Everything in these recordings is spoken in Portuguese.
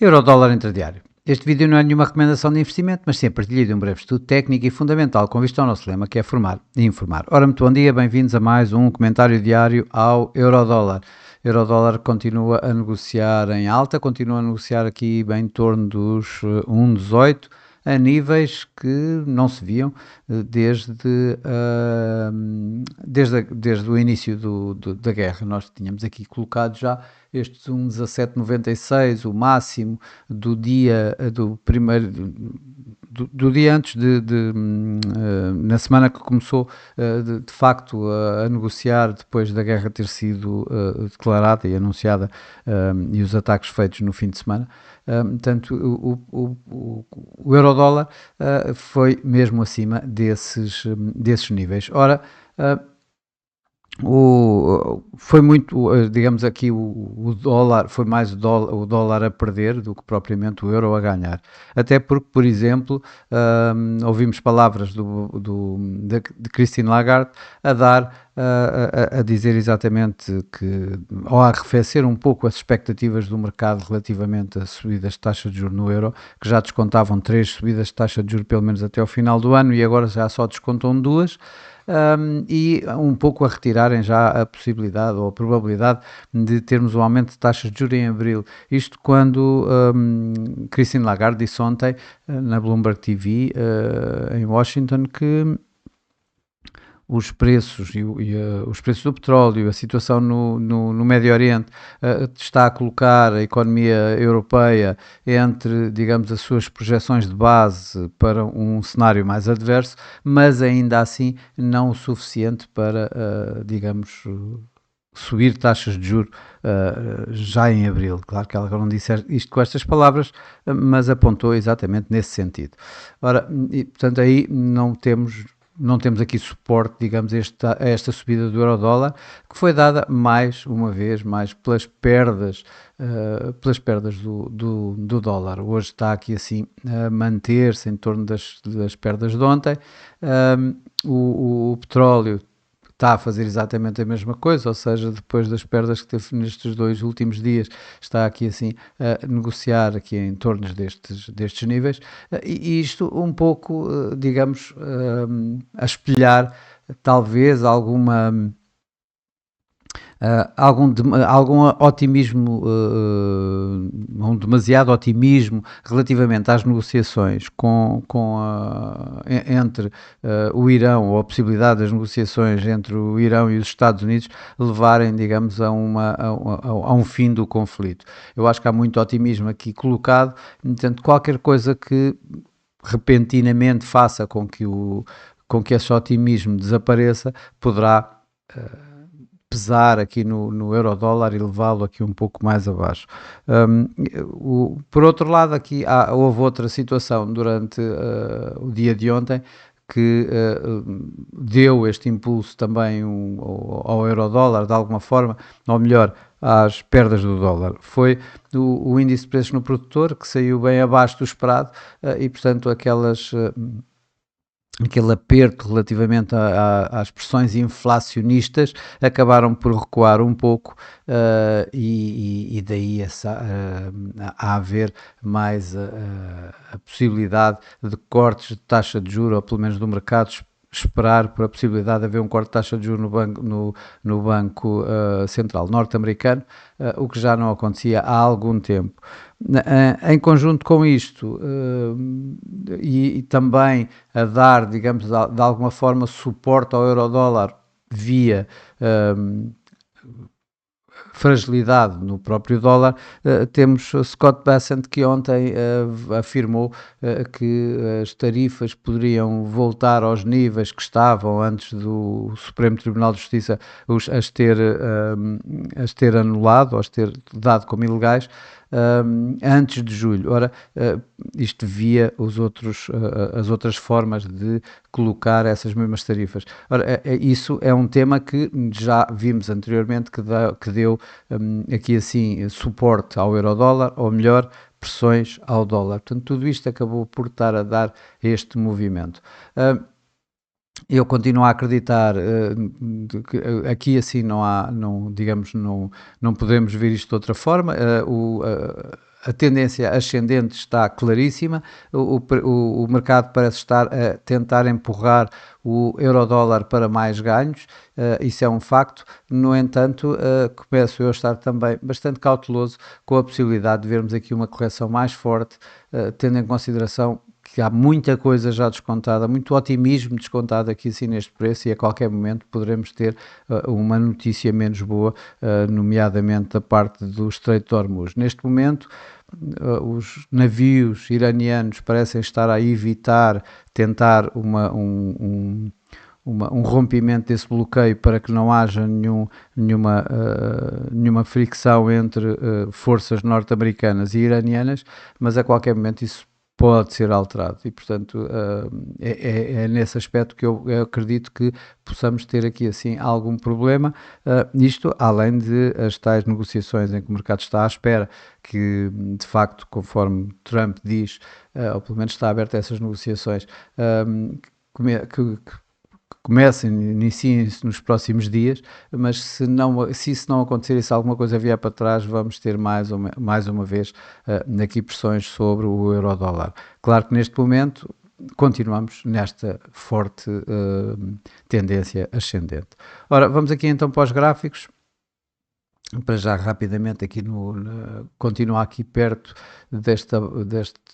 Eurodólar intradiário. Este vídeo não é nenhuma recomendação de investimento, mas sim a partilha de um breve estudo técnico e fundamental com vista ao nosso lema, que é formar e informar. Ora, muito bom dia, bem-vindos a mais um comentário diário ao Eurodólar. Eurodólar continua a negociar em alta, continua a negociar aqui bem em torno dos 1,18, a níveis que não se viam desde o início da guerra. Nós tínhamos aqui colocado já estes 1,1796, o máximo do dia do primeiro do dia antes na semana que começou de facto a negociar depois da guerra ter sido declarada e anunciada, e os ataques feitos no fim de semana. Portanto, o euro-dólar foi mesmo acima desses níveis. Ora, foi muito, digamos aqui, o dólar, foi mais o dólar a perder do que propriamente o euro a ganhar. Até porque, por exemplo, ouvimos palavras de Christine Lagarde a dar, a dizer exatamente que, ou a arrefecer um pouco as expectativas do mercado relativamente a subidas de taxa de juros no euro, que já descontavam 3 subidas de taxa de juros pelo menos até ao final do ano e agora já só descontam 2. E um pouco a retirarem já a possibilidade ou a probabilidade de termos um aumento de taxas de juros em abril. Isto quando Christine Lagarde disse ontem na Bloomberg TV em Washington que os preços os preços do petróleo, a situação no Médio Oriente está a colocar a economia europeia entre, digamos, as suas projeções de base para um cenário mais adverso, mas ainda assim não o suficiente para, digamos, subir taxas de juros já em abril. Claro que ela não disse isto com estas palavras, mas apontou exatamente nesse sentido. Ora, e, portanto, aí não temos aqui suporte, digamos, a esta subida do euro-dólar, que foi dada mais uma vez, mais pelas perdas do dólar. Hoje está aqui assim a manter-se em torno das perdas de ontem. O petróleo está a fazer exatamente a mesma coisa, ou seja, depois das perdas que teve nestes 2 últimos dias, está aqui assim a negociar aqui em torno destes níveis, e isto um pouco, digamos, a espelhar talvez algum otimismo, um demasiado otimismo relativamente às negociações entre o Irão, ou a possibilidade das negociações entre o Irão e os Estados Unidos levarem, digamos, a um fim do conflito. Eu acho que há muito otimismo aqui colocado, portanto, qualquer coisa que repentinamente faça com que esse otimismo desapareça, poderá pesar aqui no euro-dólar e levá-lo aqui um pouco mais abaixo. Por outro lado, aqui houve outra situação durante o dia de ontem que deu este impulso também ao euro-dólar, de alguma forma, ou melhor, às perdas do dólar. Foi o índice de preços no produtor, que saiu bem abaixo do esperado, e, portanto, aquele aperto relativamente às pressões inflacionistas acabaram por recuar um pouco, e daí a haver mais a possibilidade de cortes de taxa de juros, ou pelo menos do mercado esperar por a possibilidade de haver um corte de taxa de juros no banco Central norte-americano, o que já não acontecia há algum tempo. Em conjunto com isto, e também a dar, digamos, de alguma forma suporte ao euro-dólar via fragilidade no próprio dólar, temos Scott Bessent, que ontem afirmou que as tarifas poderiam voltar aos níveis que estavam antes do Supremo Tribunal de Justiça as ter anulado, ou as ter dado como ilegais, antes de julho. Ora, isto via as outras formas de colocar essas mesmas tarifas. Ora, isso é um tema que já vimos anteriormente que deu aqui assim suporte ao euro-dólar, ou melhor, pressões ao dólar. Portanto, tudo isto acabou por estar a dar este movimento. Eu continuo a acreditar que aqui assim não há, não, digamos, não podemos ver isto de outra forma. A tendência ascendente está claríssima. O mercado parece estar a tentar empurrar o euro-dólar para mais ganhos. Isso é um facto. No entanto, começo eu a estar também bastante cauteloso com a possibilidade de vermos aqui uma correção mais forte, tendo em consideração que há muita coisa já descontada, muito otimismo descontado aqui assim neste preço, e a qualquer momento poderemos ter uma notícia menos boa, nomeadamente da parte do Estreito de Hormuz. Neste momento, os navios iranianos parecem estar a evitar tentar um rompimento desse bloqueio para que não haja nenhuma fricção entre forças norte-americanas e iranianas, mas a qualquer momento isso pode ser alterado e, portanto, é nesse aspecto que eu acredito que possamos ter aqui assim algum problema, isto além de as tais negociações em que o mercado está à espera, que de facto, conforme Trump diz, ou pelo menos está aberto a essas negociações, que comecem, iniciem-se nos próximos dias, mas se isso não acontecer e se alguma coisa vier para trás, vamos ter mais uma vez aqui pressões sobre o euro-dólar. Claro que neste momento continuamos nesta forte tendência ascendente. Ora, vamos aqui então para os gráficos. Para já rapidamente aqui continua aqui perto deste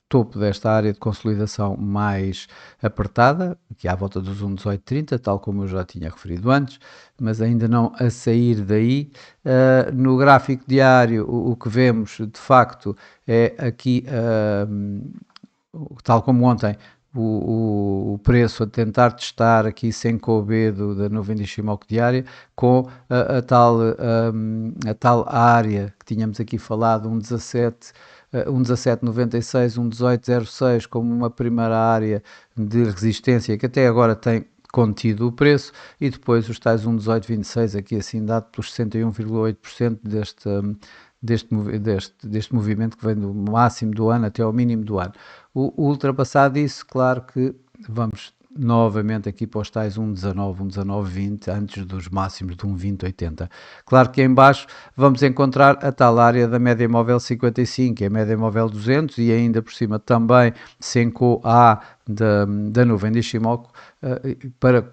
topo desta área de consolidação mais apertada, aqui à volta dos 1,1830, tal como eu já tinha referido antes, mas ainda não a sair daí. No gráfico diário, o que vemos de facto é aqui, tal como ontem, o preço a tentar testar aqui sem couber da nuvem de Shimoku diária com a tal área que tínhamos aqui falado, um 17, um 17,96, um 18,06 como uma primeira área de resistência que até agora tem contido o preço, e depois os tais 1,1826 aqui assim dado pelos 61,8% deste movimento que vem do máximo do ano até ao mínimo do ano. O ultrapassado isso, claro que vamos novamente aqui para os tais 1,19, 1,1920, antes dos máximos de 1,2080. Claro que em baixo vamos encontrar a tal área da média móvel 55, a média móvel 200, e ainda por cima também Senko A da nuvem de Ishimoku.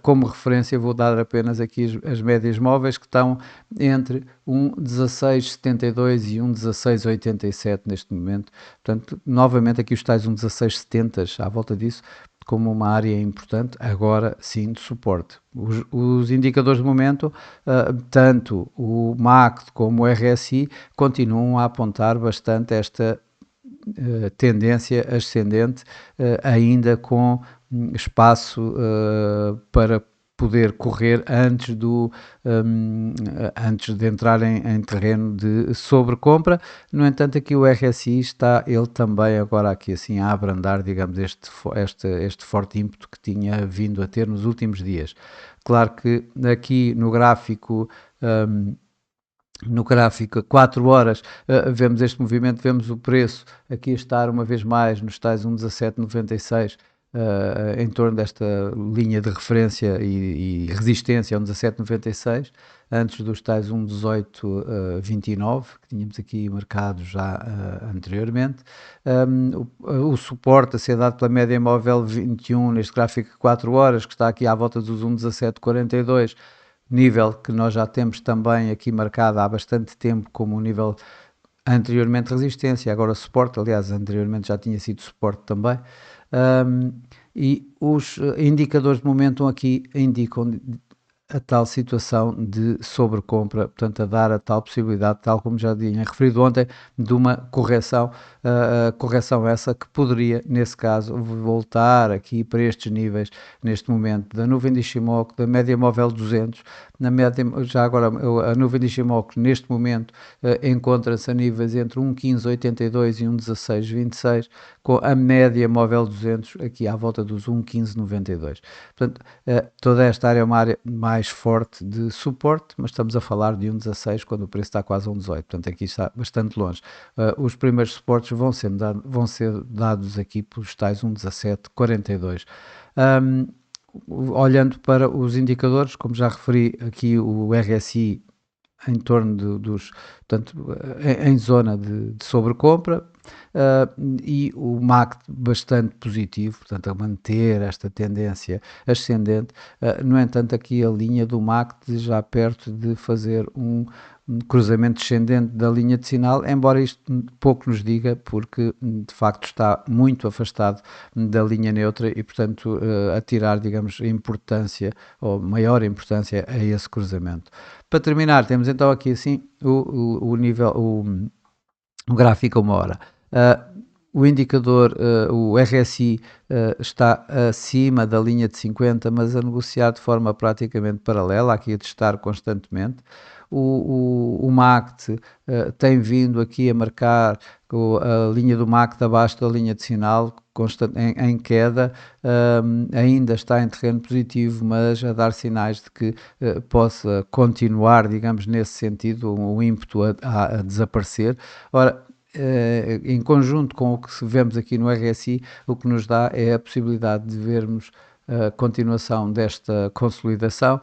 Como referência vou dar apenas aqui as médias móveis que estão entre um 16,72 e um 16,87 neste momento. Portanto, novamente aqui os tais um 16,70 à volta disso, como uma área importante, agora sim de suporte. Os indicadores de momento, tanto o MACD como o RSI, continuam a apontar bastante esta tendência ascendente, ainda com espaço para poder correr antes de entrar em terreno de sobrecompra. No entanto, aqui o RSI está ele também agora aqui assim a abrandar, digamos, este forte ímpeto que tinha vindo a ter nos últimos dias. Claro que aqui no gráfico a 4 horas vemos este movimento, vemos o preço aqui estar uma vez mais nos tais 1,1796, em torno desta linha de referência e resistência a 1,1796, antes dos tais 1,1829 que tínhamos aqui marcado já anteriormente. O suporte a ser dado pela média móvel 21 neste gráfico de 4 horas, que está aqui à volta dos 1,1742, nível que nós já temos também aqui marcado há bastante tempo como um nível anteriormente resistência, agora suporte, aliás, anteriormente já tinha sido suporte também. E os indicadores de momento aqui indicam a tal situação de sobrecompra, portanto a dar a tal possibilidade, tal como já tinha referido ontem, de uma correção, correção essa que poderia, nesse caso, voltar aqui para estes níveis, neste momento, da nuvem de Ishimoku, da média móvel 200, já agora a nuvem de Ishimoku neste momento encontra-se a níveis entre 1,1582 e 1,1626, com a média móvel 200 aqui à volta dos 1,1592. Portanto, toda esta área é uma área mais forte de suporte, mas estamos a falar de 1,16 quando o preço está quase a 1,18, portanto aqui está bastante longe. Os primeiros suportes vão ser dados aqui pelos tais 1,1742. olhando para os indicadores, como já referi aqui, o RSI em torno dos, portanto, em zona de sobrecompra, e o MACD bastante positivo, portanto, a manter esta tendência ascendente. No entanto, aqui a linha do MACD já perto de fazer um cruzamento descendente da linha de sinal, embora isto pouco nos diga, porque de facto está muito afastado da linha neutra e, portanto, a tirar, digamos, importância ou maior importância a esse cruzamento. Para terminar, temos então aqui assim o nível, o gráfico a uma hora. O indicador, o RSI, está acima da linha de 50, mas a negociar de forma praticamente paralela, aqui a testar constantemente. O MACD tem vindo aqui a marcar a linha do MACD abaixo da linha de sinal, em queda, ainda está em terreno positivo, mas a dar sinais de que possa continuar, digamos, nesse sentido, um ímpeto a desaparecer. Ora, em conjunto com o que vemos aqui no RSI, o que nos dá é a possibilidade de vermos a continuação desta consolidação,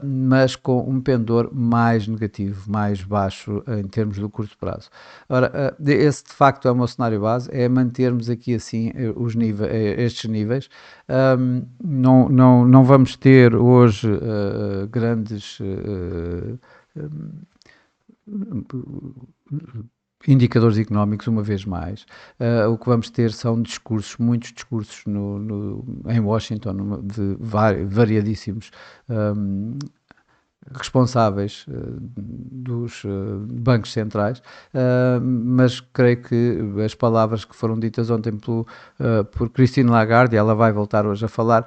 mas com um pendor mais negativo, mais baixo em termos do curto prazo. Ora, esse de facto é o meu cenário base, é mantermos aqui assim os níveis, estes níveis. Não vamos ter hoje grandes indicadores económicos, uma vez mais. O que vamos ter são discursos, muitos discursos em Washington, de variadíssimos responsáveis dos bancos centrais, mas creio que as palavras que foram ditas ontem por Christine Lagarde, e ela vai voltar hoje a falar,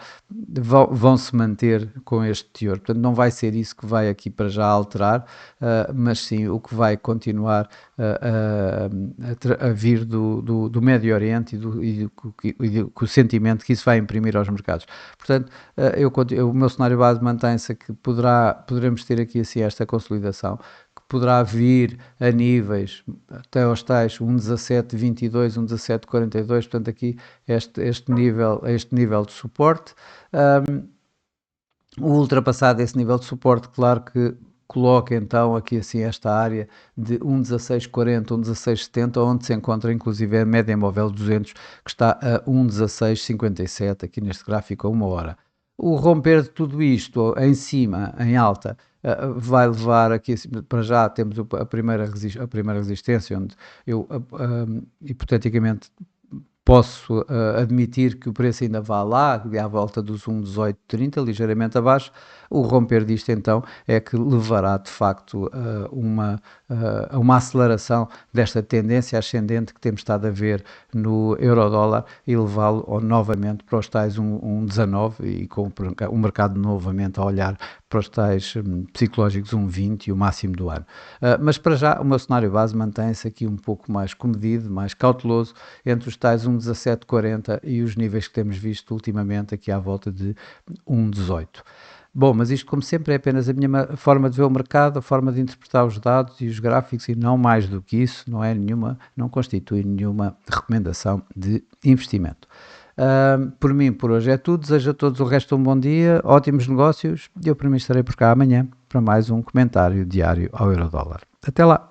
vão se manter com este teor. Portanto, não vai ser isso que vai aqui para já alterar, mas sim o que vai continuar a vir do Médio Oriente e o sentimento que isso vai imprimir aos mercados. Portanto, o meu cenário base mantém-se que poderemos ter aqui assim esta consolidação, que poderá vir a níveis até aos tais 1,1722, 1,1742, portanto aqui este nível de suporte. O ultrapassado esse nível de suporte, claro que coloca então aqui assim esta área de 1,1640, 1,1670, onde se encontra inclusive a média móvel 200, que está a 1,1657 aqui neste gráfico a uma hora. O romper de tudo isto em cima, em alta, vai levar aqui, para já temos a primeira resistência, onde eu hipoteticamente posso admitir que o preço ainda vá lá, à volta dos 1,1830, ligeiramente abaixo. O romper disto então é que levará de facto a uma aceleração desta tendência ascendente que temos estado a ver no euro-dólar e levá-lo novamente para os tais 1,19 e com o mercado novamente a olhar para os tais psicológicos 1,20 e o máximo do ano. Mas para já o meu cenário base mantém-se aqui um pouco mais comedido, mais cauteloso, entre os tais 1,1740 e os níveis que temos visto ultimamente aqui à volta de 1,18. Bom, mas isto, como sempre, é apenas a minha forma de ver o mercado, a forma de interpretar os dados e os gráficos e não mais do que isso, não constitui nenhuma recomendação de investimento. Por mim, por hoje é tudo. Desejo a todos o resto de um bom dia, ótimos negócios e eu, para mim, estarei por cá amanhã para mais um comentário diário ao Eurodólar. Até lá!